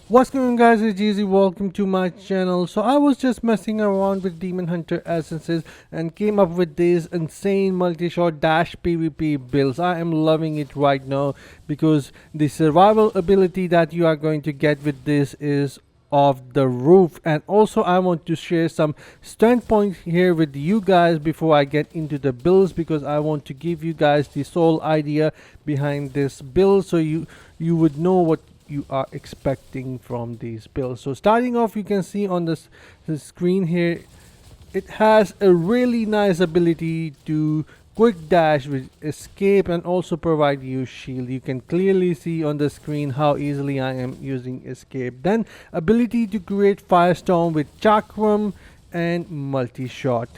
What's going on, guys? It's Easy. Welcome to my channel. So I was just messing around with Demon Hunter essences and came up with these insane multi-shot dash PvP builds. I am loving it right now because the survival ability that you are going to get with this is off the roof. And also I want to share some standpoint here with you guys before I get into the builds, because I want to give you guys the sole idea behind this build so you would know what you are expecting from these builds. So starting off, you can see on the screen here, it has a really nice ability to quick dash with escape and also provide you shield. You can clearly see on the screen how easily I am using escape. Then ability to create firestorm with chakram and multi-shot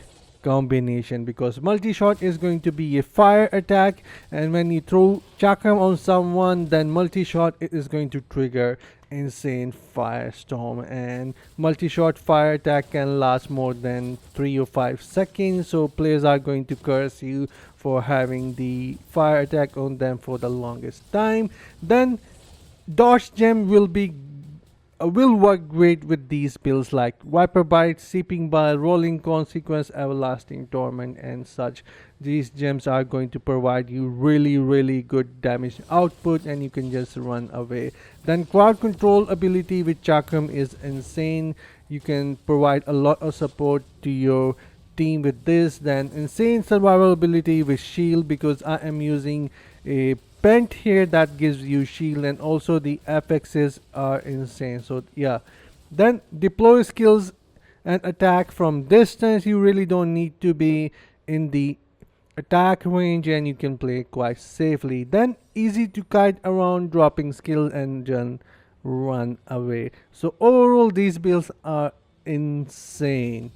combination, because multi-shot is going to be a fire attack, and when you throw chakram on someone, then multi-shot is going to trigger insane firestorm, and multi-shot fire attack can last more than 3 or 5 seconds, so players are going to curse you for having the fire attack on them for the longest time. Then dodge gem will work great with these builds like Viper Bite, Seeping Bile, Rolling Consequence, Everlasting Torment, and such. These gems are going to provide you really good damage output, and you can just run away. Then crowd control ability with Chakram is insane. You can provide a lot of support to your team with this. Then insane survival ability with Shield, because I am using a pent here that gives you shield, and also the FXs are insane. So yeah, then deploy skills and attack from distance. You really don't need to be in the attack range, and you can play quite safely. Then easy to kite around, dropping skill and then run away. So overall, these builds are insane.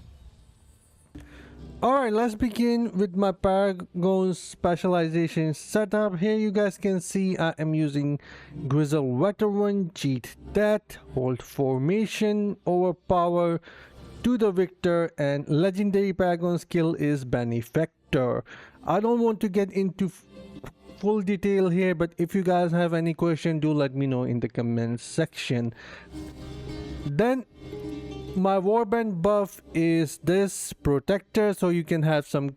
Alright, let's begin with my Paragon specialization setup. Here you guys can see I am using Grizzle Veteran, Cheat Death, Hold Formation, Overpower, To the Victor, and legendary Paragon skill is Benefactor. I don't want to get into full detail here, but if you guys have any question, do let me know in the comments section. Then my warband buff is this protector, so you can have some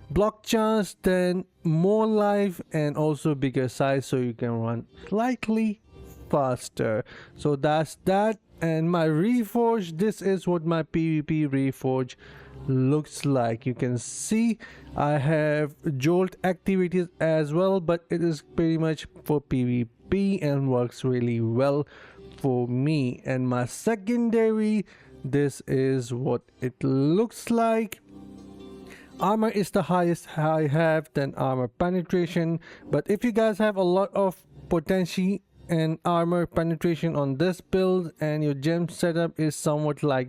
block chance, then more life, and also bigger size, so you can run slightly faster. So that's that. And my reforge, this is what my PvP reforge looks like. You can see I have jolt activities as well, but it is pretty much for PvP and works really well for me. And my secondary, this is what it looks like. Armor is the highest I have, then armor penetration. But if you guys have a lot of potential and armor penetration on this build, and your gem setup is somewhat like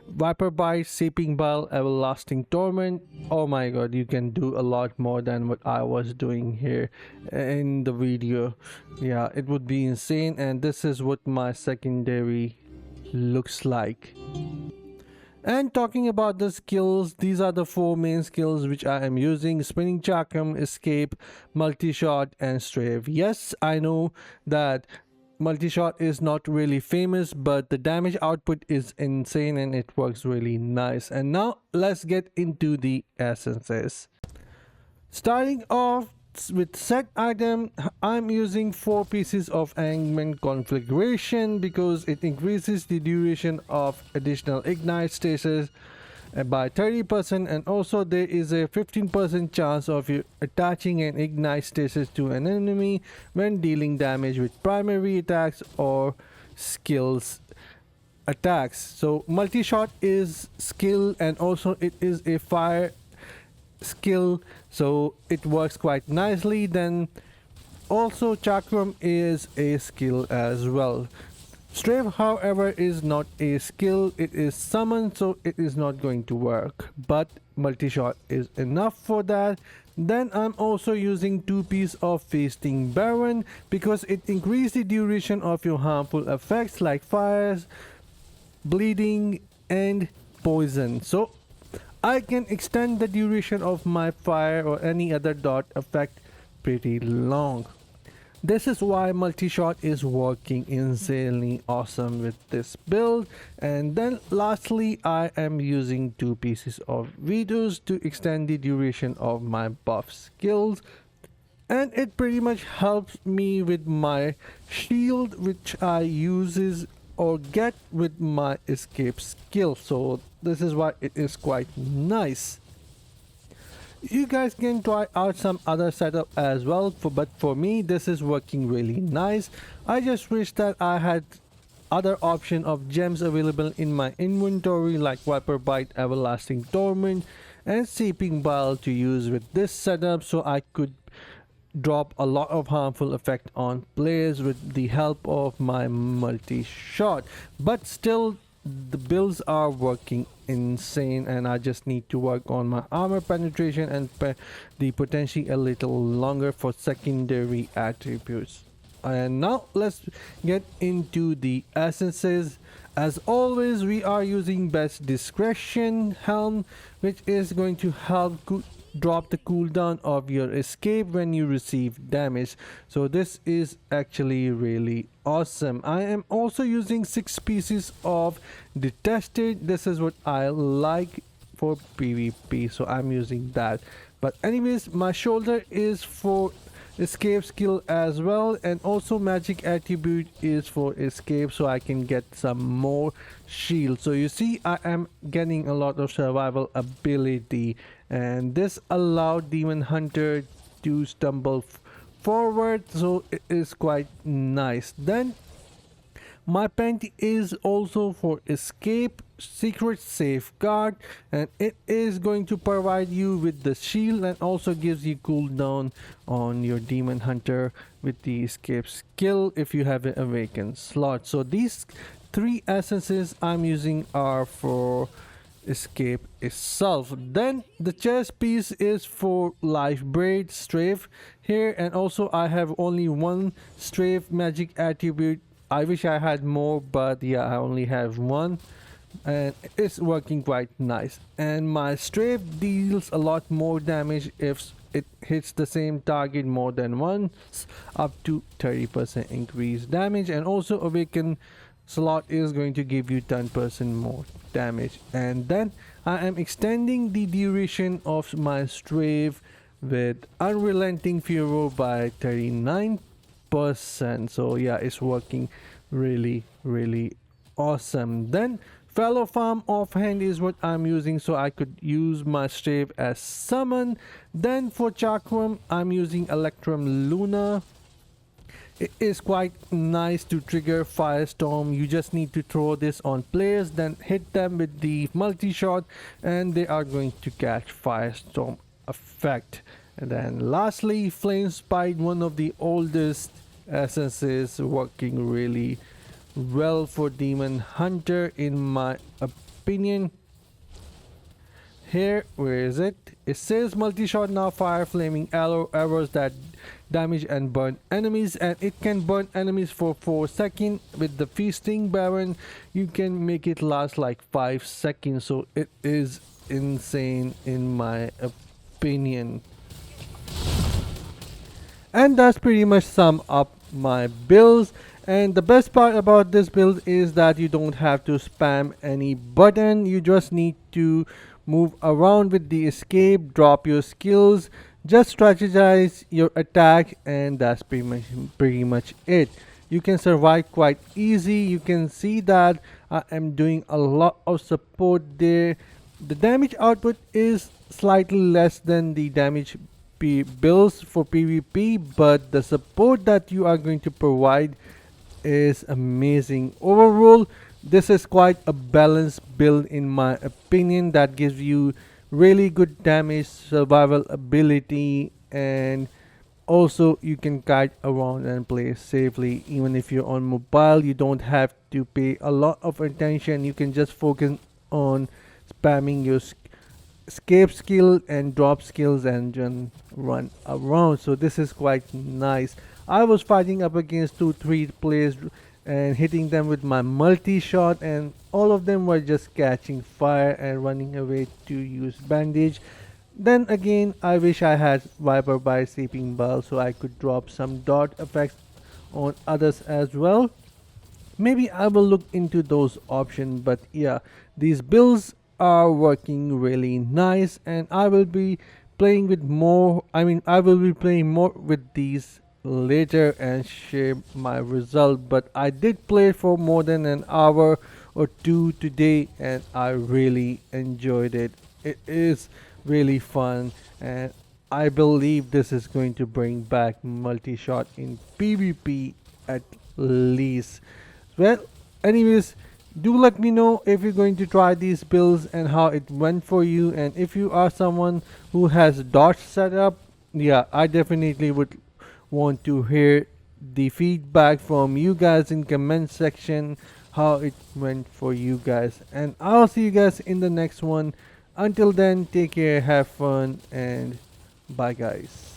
Viper Bite, Seeping Bile, Everlasting Torment, oh my god, you can do a lot more than what I was doing here in the video. Yeah, it would be insane. And this is what my secondary looks like. And talking about the skills, these are the 4 main skills which I am using: Spinning Chakram, Escape, Multishot, and Strafe. Yes, I know that Multishot is not really famous, but the damage output is insane and it works really nice. And now let's get into the essences. Starting off with set item, I'm using 4 pieces of Angman configuration because it increases the duration of additional ignite stasis by 30%, and also there is a 15% chance of you attaching an ignite stasis to an enemy when dealing damage with primary attacks or skills attacks. So multi-shot is skill, and also it is a fire skill, so it works quite nicely. Then also chakram is a skill as well. Strafe, however, is not a skill, it is summon, so it is not going to work, but multi-shot is enough for that. Then I'm also using 2 pieces of Feasting Baron because it increases the duration of your harmful effects like fires, bleeding, and poison, so I can extend the duration of my fire or any other dot effect pretty long. This is why Multishot is working insanely awesome with this build. And then lastly, I am using 2 pieces of Vidus to extend the duration of my buff skills. And it pretty much helps me with my shield, which I uses or get with my escape skill. So this is why it is quite nice. You guys can try out some other setup as well, but for me this is working really nice. I just wish that I had other option of gems available in my inventory like Viper Bite, Everlasting Torment and Seeping Bile to use with this setup, so I could drop a lot of harmful effect on players with the help of my multi-shot. But still the builds are working insane, and I just need to work on my armor penetration and the potentially a little longer for secondary attributes. And now let's get into the essences. As always, we are using Best Discretion Helm, which is going to help drop the cooldown of your escape when you receive damage. So this is actually really awesome. I am also using 6 pieces of Detested. This is what I like for PvP, so I'm using that. But anyways, my shoulder is for escape skill as well, and also magic attribute is for escape, so I can get some more shield. So you see I am getting a lot of survival ability, and this allowed Demon Hunter to stumble forward, so it is quite nice. Then my pant is also for escape, secret, safeguard, and it is going to provide you with the shield and also gives you cooldown on your Demon Hunter with the escape skill if you have an awakened slot. So these 3 essences I'm using are for escape itself. Then the chest piece is for life braid strafe here, and also I have only 1 strafe magic attribute. I wish I had more, but yeah, I only have 1 and it's working quite nice. And my strafe deals a lot more damage if it hits the same target more than once, up to 30% increased damage. And also awaken slot is going to give you 10% more damage. And then I am extending the duration of my strafe with Unrelenting Furor by 39%. So yeah, it's working really awesome. Then Fellow Farm Offhand is what I'm using, so I could use my strafe as summon. Then for Chakram I'm using Electrum Luna. It is quite nice to trigger Firestorm. You just need to throw this on players, then hit them with the multi-shot, and they are going to catch Firestorm effect. And then lastly, Flame Spite, one of the oldest essences, working really well for Demon Hunter in my opinion. Here, where is it? It says multi-shot now fire flaming arrows that damage and burn enemies, and it can burn enemies for 4 seconds. With the Feasting Baron you can make it last like 5 seconds, so it is insane in my opinion. And that's pretty much sum up my builds. And the best part about this build is that you don't have to spam any button. You just need to move around with the escape, drop your skills, just strategize your attack, and that's pretty much it. You can survive quite easy. You can see that I am doing a lot of support there. The damage output is slightly less than the damage builds for PvP, but the support that you are going to provide is amazing. Overall, this is quite a balanced build in my opinion that gives you really good damage, survival ability, and also you can kite around and play safely. Even if you're on mobile, you don't have to pay a lot of attention. You can just focus on spamming your escape skill and drop skills and just run around. So this is quite nice. I was fighting up against 2-3 players and hitting them with my multi-shot, and all of them were just catching fire and running away to use bandage. Then again, I wish I had Viper by Seeping Bile so I could drop some dot effects on others as well. Maybe I will look into those options, but yeah, these builds are working really nice, and I will be playing with more. I will be playing more with these later and share my result. But I did play for more than an hour or two today, and I really enjoyed it. It is really fun, and I believe this is going to bring back multi-shot in PvP at least. Well, anyways, do let me know if you're going to try these builds and how it went for you. And if you are someone who has dodge set up, yeah, I definitely would want to hear the feedback from you guys in comment section how it went for you guys. And I'll see you guys in the next one. Until then, take care, have fun, and bye guys.